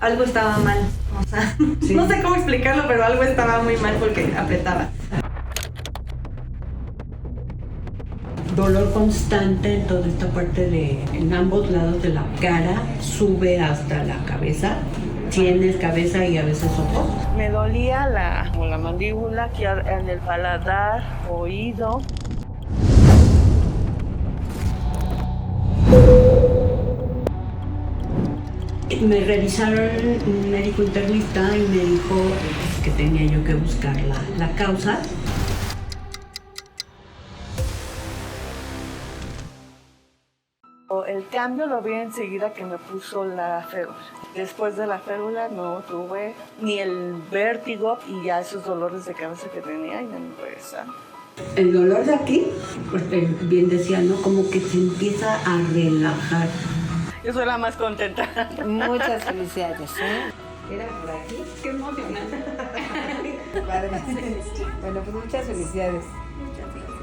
algo estaba mal. O sea, Sí. no sé cómo explicarlo, pero algo estaba muy mal porque apretaba. Dolor constante en toda esta parte en ambos lados de la cara, sube hasta la cabeza. Tienes cabeza y a veces ojos. Me dolía como la mandíbula, aquí en el paladar, oído. Me revisaron un médico internista y me dijo que tenía yo que buscar la causa. El cambio lo vi enseguida que me puso la férula. Después de la férula no tuve ni el vértigo y ya esos dolores de cabeza que tenía y me regresaron. El dolor de aquí, porque bien decía, ¿no? Como que se empieza a relajar. Yo soy la más contenta. Muchas felicidades, ¿eh? Era por aquí. Qué emocionante. Padre. Bueno, pues muchas felicidades. Muchas gracias.